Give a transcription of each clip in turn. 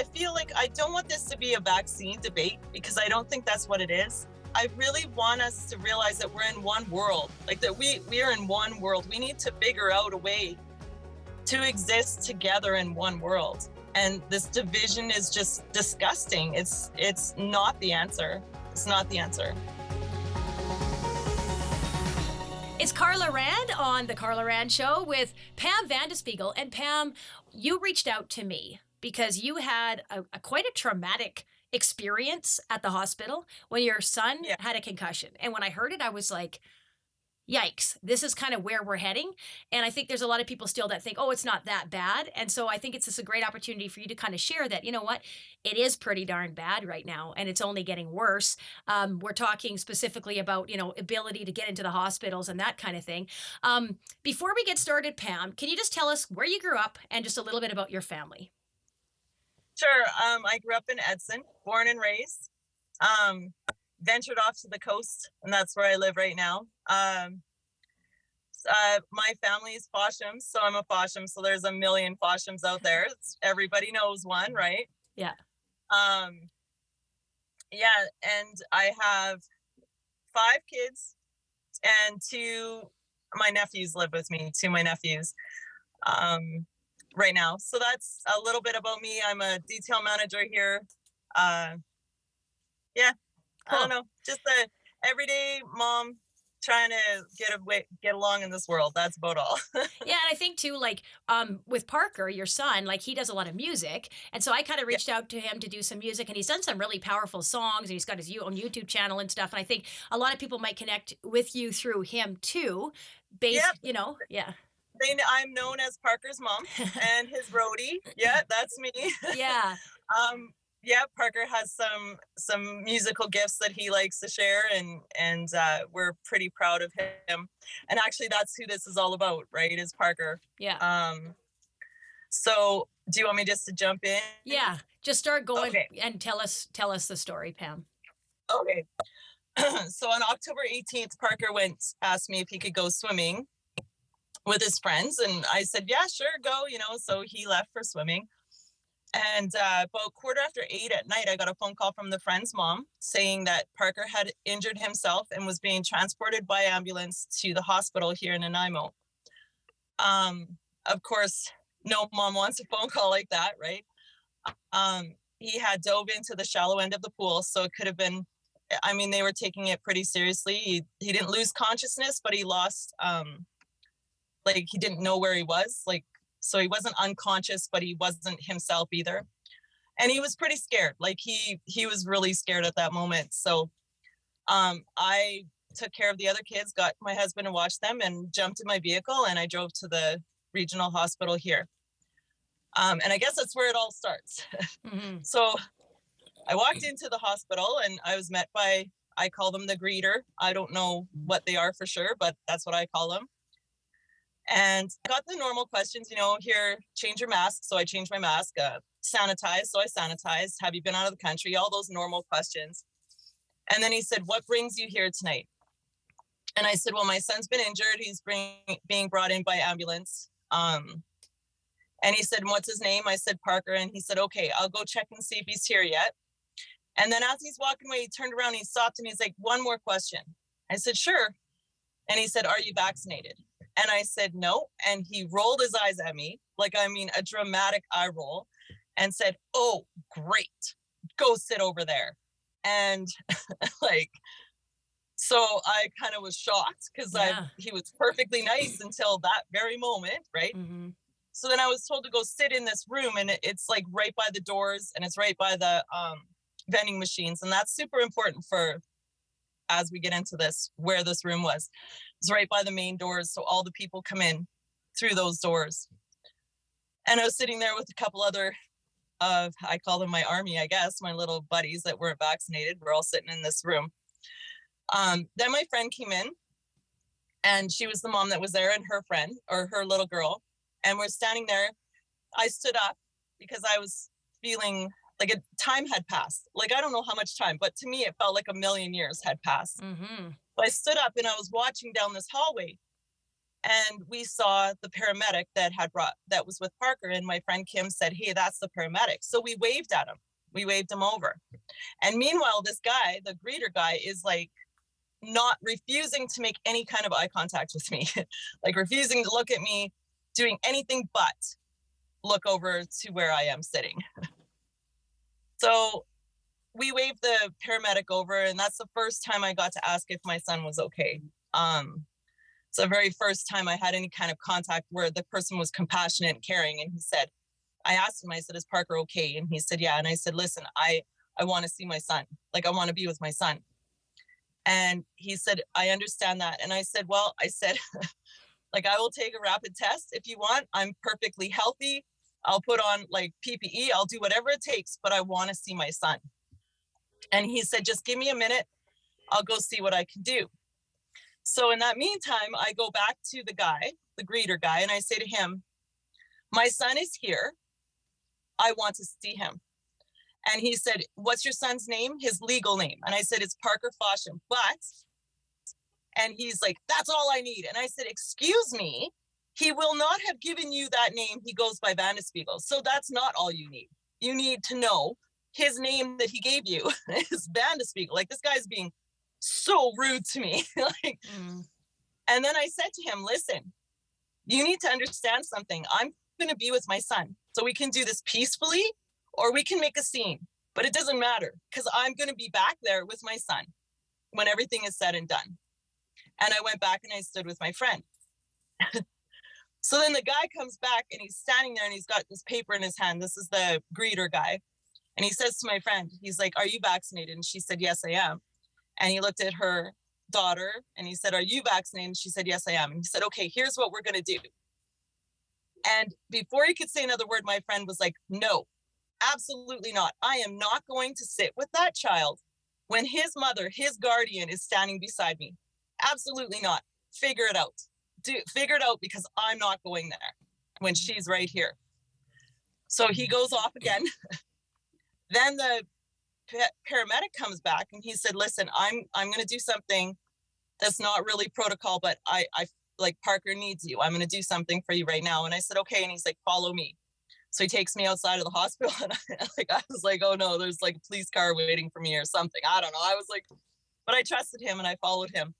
I feel like I don't want this to be a vaccine debate because I don't think that's what it is. I really want us to realize that we're in one world, like that we are in one world. We need to figure out a way to exist together in one world. And this division is just disgusting. It's not the answer. It's not the answer. It's Carla Rand on The Carla Rand Show with Pam Van De Spiegle. And Pam, you reached out to me because you had a quite a traumatic experience at the hospital when your son had a concussion. And when I heard it, I was like, yikes, this is kind of where we're heading. And I think there's a lot of people still that think, oh, it's not that bad. And so I think it's just a great opportunity for you to kind of share that, you know what, it is pretty darn bad right now, and it's only getting worse. We're talking specifically about, you know, ability to get into the hospitals and that kind of thing. Before we get started, Pam, can you just tell us where you grew up and just a little bit about your family? Sure. I grew up in Edson, born and raised. Ventured off to the coast, and that's where I live right now. My family is Foshams, so I'm a Fosham. So there's a million Foshams out there. Everybody knows one, right? Yeah. Yeah, and I have 5 kids, and my nephews live with me. 2 of my nephews, right now. So that's a little bit about me. I'm a detail manager here. Yeah. Cool. I don't know, just a everyday mom trying to get along in this world. That's about all. Yeah, and I think too, like with Parker, your son, like he does a lot of music, and so I kind of reached out to him to do some music, and he's done some really powerful songs, and he's got his own YouTube channel and stuff. And I think a lot of people might connect with you through him too, you know, yeah. I'm known as Parker's mom and his roadie. Yeah, that's me. Yeah. Yeah, Parker has some musical gifts that he likes to share, and we're pretty proud of him. And actually, that's who this is all about, right? Is Parker. Yeah. So, do you want me just to jump in? Yeah, just start going and tell us the story, Pam. Okay. So on October 18th, Parker asked me if he could go swimming with his friends, and I said, yeah, sure, go. You know, so he left for swimming. And about 8:15 at night, I got a phone call from the friend's mom saying that Parker had injured himself and was being transported by ambulance to the hospital here in Nanaimo. Of course, no mom wants a phone call like that, right? He had dove into the shallow end of the pool, so it could have been, I mean, they were taking it pretty seriously. He didn't lose consciousness, but he lost, like he didn't know where he was, like, so he wasn't unconscious, but he wasn't himself either. And he was pretty scared. Like he was really scared at that moment. So I took care of the other kids, got my husband to watch them, and jumped in my vehicle, and I drove to the regional hospital here. And I guess that's where it all starts. Mm-hmm. So I walked into the hospital, and I was met by, I call them the greeter. I don't know what they are for sure, but that's what I call them. And I got the normal questions, you know, here, change your mask. So I changed my mask, sanitize. So I sanitized. Have you been out of the country? All those normal questions. And then he said, what brings you here tonight? And I said, well, my son's been injured. He's being brought in by ambulance. And he said, what's his name? I said, Parker. And he said, okay, I'll go check and see if he's here yet. And then as he's walking away, he turned around, he stopped, and he's like, one more question. I said, sure. And he said, are you vaccinated? And I said, no. And he rolled his eyes at me, like, I mean, a dramatic eye roll, and said, oh, great. Go sit over there. And like, so I kind of was shocked because he was perfectly nice until that very moment, right? Mm-hmm. So then I was told to go sit in this room, and it's like right by the doors, and it's right by the vending machines. And that's super important for, as we get into this, where this room was. It's right by the main doors, so all the people come in through those doors. And I was sitting there with a couple other I call them my army, I guess, my little buddies that weren't vaccinated. We're all sitting in this room. Then my friend came in, and she was the mom that was there, and her friend, or her little girl, and we're standing there. I stood up because I was feeling like time had passed. Like, I don't know how much time, but to me, it felt like a million years had passed. Mm-hmm. So I stood up, and I was watching down this hallway, And we saw the paramedic that was with Parker, and my friend Kim said, hey, that's the paramedic. So we waved at him. We waved him over. And meanwhile, this guy, the greeter guy, is like not refusing to make any kind of eye contact with me, like refusing to look at me, doing anything but look over to where I am sitting. So we waved the paramedic over, and that's the first time I got to ask if my son was okay. It's the very first time I had any kind of contact where the person was compassionate and caring. And he said, I asked him, I said, is Parker okay? And he said, yeah. And I said, listen, I want to see my son. Like, I want to be with my son. And he said, I understand that. And I said, well, like, I will take a rapid test if you want. I'm perfectly healthy. I'll put on like PPE. I'll do whatever it takes, but I want to see my son. And he said, just give me a minute. I'll go see what I can do. So in that meantime, I go back to the guy, the greeter guy, and I say to him, my son is here. I want to see him. And he said, what's your son's name? His legal name. And I said, it's Parker Fosham. And he's like, that's all I need. And I said, excuse me, he will not have given you that name. He goes by Van De Spiegle. So that's not all you need. You need to know his name that he gave you is Van De Spiegle. Like, this guy's being so rude to me. Like, And then I said to him, listen, you need to understand something. I'm going to be with my son. So we can do this peacefully, or we can make a scene, but it doesn't matter because I'm going to be back there with my son when everything is said and done. And I went back and I stood with my friend. So then the guy comes back and he's standing there and he's got this paper in his hand. This is the greeter guy. And he says to my friend, he's like, are you vaccinated? And she said, yes, I am. And he looked at her daughter and he said, are you vaccinated? And she said, yes, I am. And he said, okay, here's what we're going to do. And before he could say another word, my friend was like, no, absolutely not. I am not going to sit with that child when his mother, his guardian, is standing beside me. Absolutely not. Figure it out. Figure it out, because I'm not going there when she's right here. So he goes off again. Then the paramedic comes back and he said, listen, I'm going to do something that's not really protocol, but I like, Parker needs you. I'm going to do something for you right now. And I said, okay. And he's like, follow me. So he takes me outside of the hospital, and I was like, oh no, there's like a police car waiting for me or something. I don't know. I was like, but I trusted him and I followed him.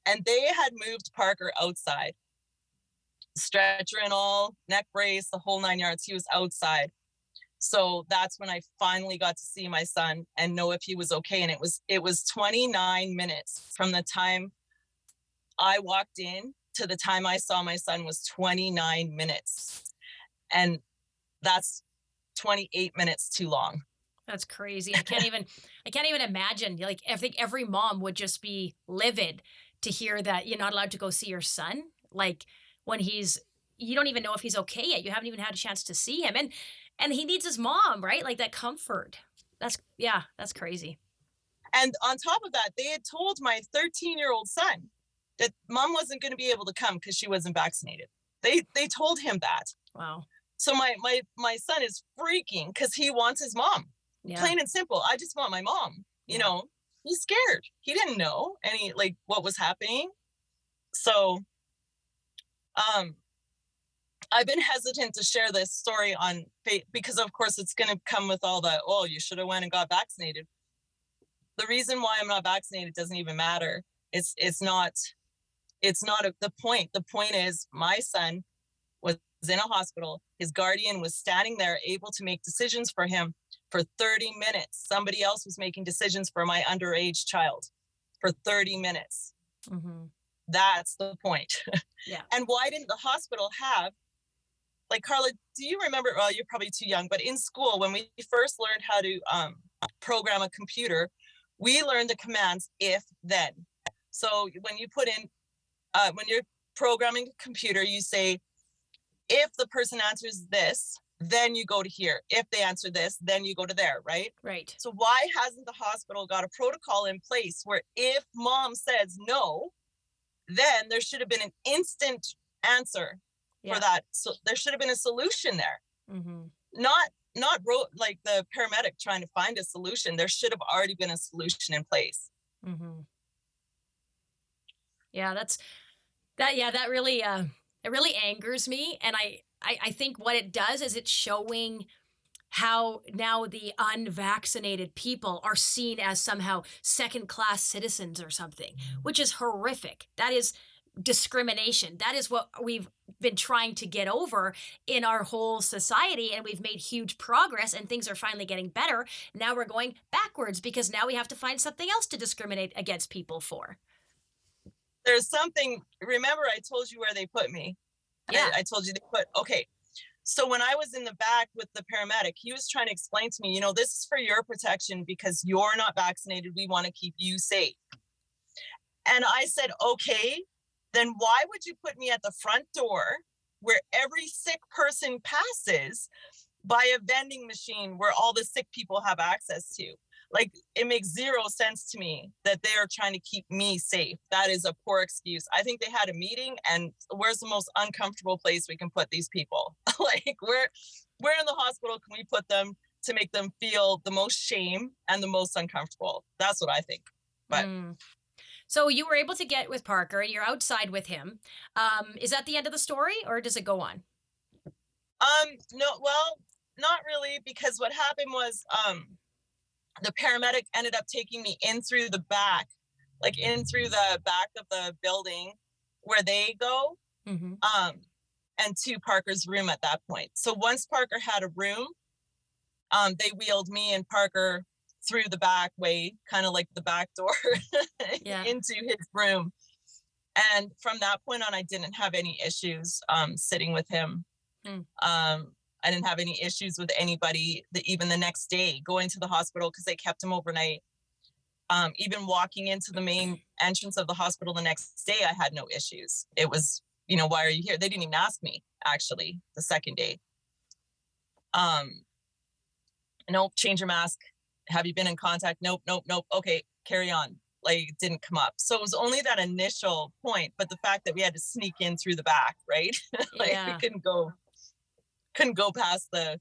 And they had moved Parker outside, stretcher and all, neck brace, the whole 9 yards. He was outside. So that's when I finally got to see my son and know if he was okay. And it was 29 minutes from the time I walked in to the time I saw my son was 29 minutes. And that's 28 minutes too long. That's crazy. I can't even imagine. Like, I think every mom would just be livid to hear that you're not allowed to go see your son. Like, when you don't even know if he's okay yet. You haven't even had a chance to see him. And he needs his mom, right? Like, that comfort. That's crazy. And on top of that, they had told my 13-year-old son that mom wasn't going to be able to come because she wasn't vaccinated. They told him that. Wow. So my son is freaking because he wants his mom. Yeah. Plain and simple. I just want my mom. You know, he's scared. He didn't know what was happening. So I've been hesitant to share this story on because of course it's going to come with all the, oh, you should have went and got vaccinated. The reason why I'm not vaccinated doesn't even matter. It's not the point. The point is my son was in a hospital. His guardian was standing there able to make decisions for him for 30 minutes. Somebody else was making decisions for my underage child for 30 minutes. Mm-hmm. That's the point. Yeah. And why didn't the hospital have, like, Carla, do you remember, well, you're probably too young, but in school, when we first learned how to program a computer, we learned the commands if, then. So when you put in, when you're programming a computer, you say, if the person answers this, then you go to here. If they answer this, then you go to there, right? Right. So why hasn't the hospital got a protocol in place where if mom says no, then there should have been an instant answer for that. So there should have been a solution there. Mm-hmm. Not like the paramedic trying to find a solution. There should have already been a solution in place. Mm-hmm. Yeah, that really it really angers me, and I think what it does is it's showing how now the unvaccinated people are seen as somehow second class citizens or something, which is horrific. That is discrimination. That is what we've been trying to get over in our whole society. And we've made huge progress and things are finally getting better. Now we're going backwards because now we have to find something else to discriminate against people for. There's something, remember I told you where they put me. Yeah. I told you they put, okay. So when I was in the back with the paramedic, he was trying to explain to me, you know, this is for your protection because you're not vaccinated. We want to keep you safe. And I said, okay, then why would you put me at the front door where every sick person passes by a vending machine where all the sick people have access to? Like, it makes zero sense to me that they are trying to keep me safe. That is a poor excuse. I think they had a meeting, and where's the most uncomfortable place we can put these people? Like, where in the hospital can we put them to make them feel the most shame and the most uncomfortable? That's what I think. But So you were able to get with Parker, and you're outside with him. Is that the end of the story, or does it go on? No, well, not really, because what happened was the paramedic ended up taking me in through the back, like in through the back of the building where they go, and to Parker's room at that point. So once Parker had a room, they wheeled me and Parker through the back way, kind of like the back door, into his room. And from that point on, I didn't have any issues sitting with him. I didn't have any issues with anybody even the next day going to the hospital because they kept him overnight. Even walking into the main entrance of the hospital the next day, I had no issues. It was, you know, why are you here? They didn't even ask me, actually, the second day. Nope, change your mask. Have you been in contact? Nope. Okay, carry on. Like, it didn't come up. So it was only that initial point, but the fact that we had to sneak in through the back, right? Like, we couldn't go past the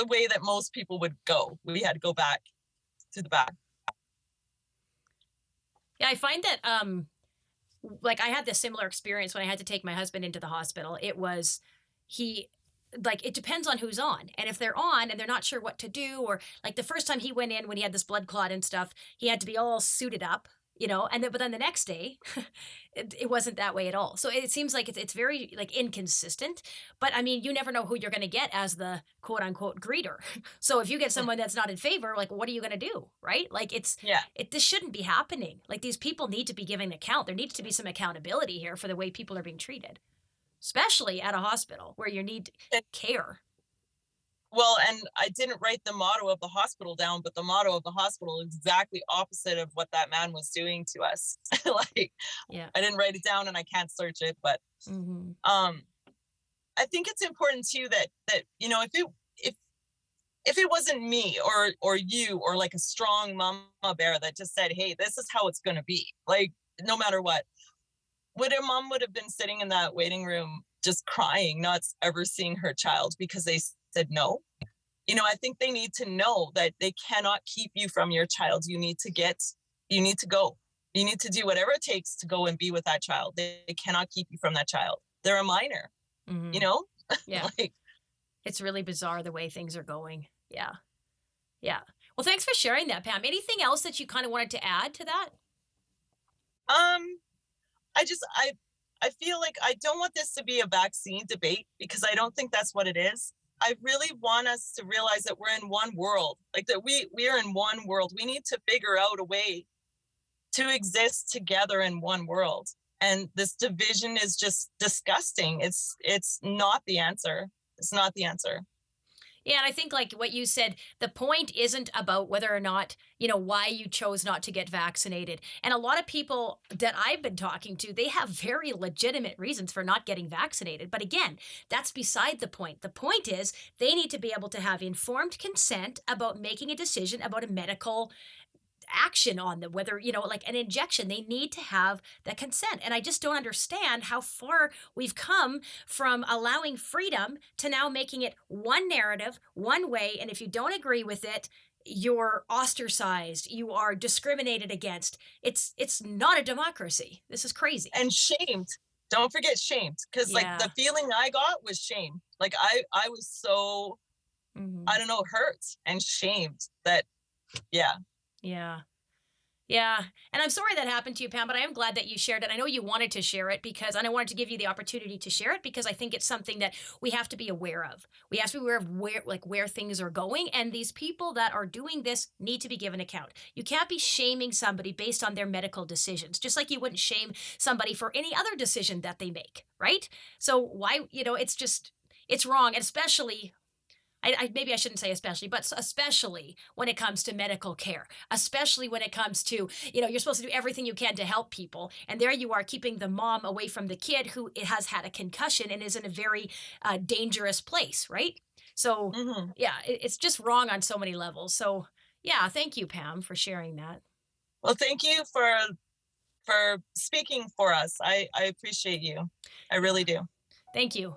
way that most people would go. We had to go back to the back. Yeah, I find that like I had this similar experience when I had to take my husband into the hospital. It was it depends on who's on. And if they're on and they're not sure what to do, or like the first time he went in when he had this blood clot and stuff, he had to be all suited up, you know, but then the next day it wasn't that way at all. So it seems like it's very like inconsistent, but I mean, you never know who you're going to get as the quote unquote greeter. So if you get someone that's not in favor, like, what are you going to do? Right? Like this shouldn't be happening. Like, these people need to be giving an account. There needs to be some accountability here for the way people are being treated, especially at a hospital where you need care. Well, and I didn't write the motto of the hospital down, but the motto of the hospital is exactly opposite of what that man was doing to us. I didn't write it down and I can't search it, but I think it's important too that you know, if it wasn't me or you or like a strong mama bear that just said, hey, this is how it's going to be, like, no matter what, a mom would have been sitting in that waiting room just crying, not ever seeing her child because they said no. You know, I think they need to know that they cannot keep you from your child. You need to go. You need to do whatever it takes to go and be with that child. They cannot keep you from that child. They're a minor, you know? Yeah. It's really bizarre the way things are going. Yeah. Yeah. Well, thanks for sharing that, Pam. Anything else that you kind of wanted to add to that? I feel like I don't want this to be a vaccine debate because I don't think that's what it is. I really want us to realize that we're in one world, like that we are in one world. We need to figure out a way to exist together in one world. And this division is just disgusting. It's not the answer. It's not the answer. Yeah, and I think like what you said, the point isn't about whether or not, you know, why you chose not to get vaccinated. And a lot of people that I've been talking to, they have very legitimate reasons for not getting vaccinated. But again, that's beside the point. The point is they need to be able to have informed consent about making a decision about a medical action on them, whether, you know, like an injection. They need to have that consent. And I just don't understand how far we've come from allowing freedom to now making it one narrative, one way. And if you don't agree with it, you're ostracized, you are discriminated against. It's not a democracy. This is crazy. And shamed. Don't forget shamed. Because like Yeah. the feeling I got was shame. Like I was so, Mhm. I don't know, hurt and shamed that, yeah. Yeah. Yeah. And I'm sorry that happened to you, Pam, but I am glad that you shared it. I know you wanted to share it and I wanted to give you the opportunity to share it because I think it's something that we have to be aware of. We have to be aware of where things are going. And these people that are doing this need to be given account. You can't be shaming somebody based on their medical decisions, just like you wouldn't shame somebody for any other decision that they make, right? So why, it's wrong. And especially maybe I shouldn't say especially, but especially when it comes to medical care, especially when it comes to, you're supposed to do everything you can to help people. And there you are keeping the mom away from the kid who has had a concussion and is in a very dangerous place, right? So, Hmm. yeah, it's just wrong on so many levels. So, yeah, thank you, Pam, for sharing that. Well, thank you for speaking for us. I appreciate you. I really do. Thank you.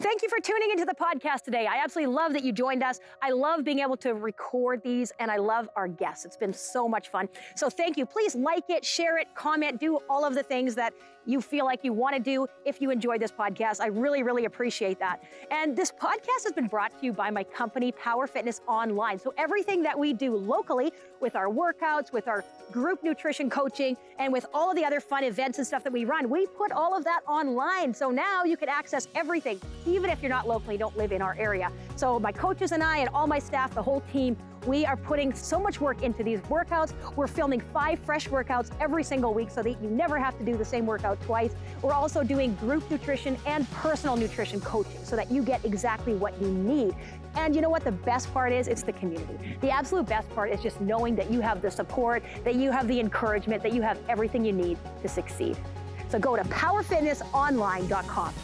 Thank you for tuning into the podcast today. I absolutely love that you joined us. I love being able to record these, and I love our guests. It's been so much fun. So thank you. Please like it, share it, comment, do all of the things that you feel like you want to do if you enjoy this podcast. I really, really appreciate that. And this podcast has been brought to you by my company, Power Fitness Online. So everything that we do locally with our workouts, with our group nutrition coaching, and with all of the other fun events and stuff that we run, we put all of that online. So now you can access everything, even if you're not locally, don't live in our area. So my coaches and I and all my staff, the whole team, we are putting so much work into these workouts. We're filming 5 fresh workouts every single week so that you never have to do the same workout twice. We're also doing group nutrition and personal nutrition coaching so that you get exactly what you need. And you know what the best part is? It's the community. The absolute best part is just knowing that you have the support, that you have the encouragement, that you have everything you need to succeed. So go to powerfitnessonline.com.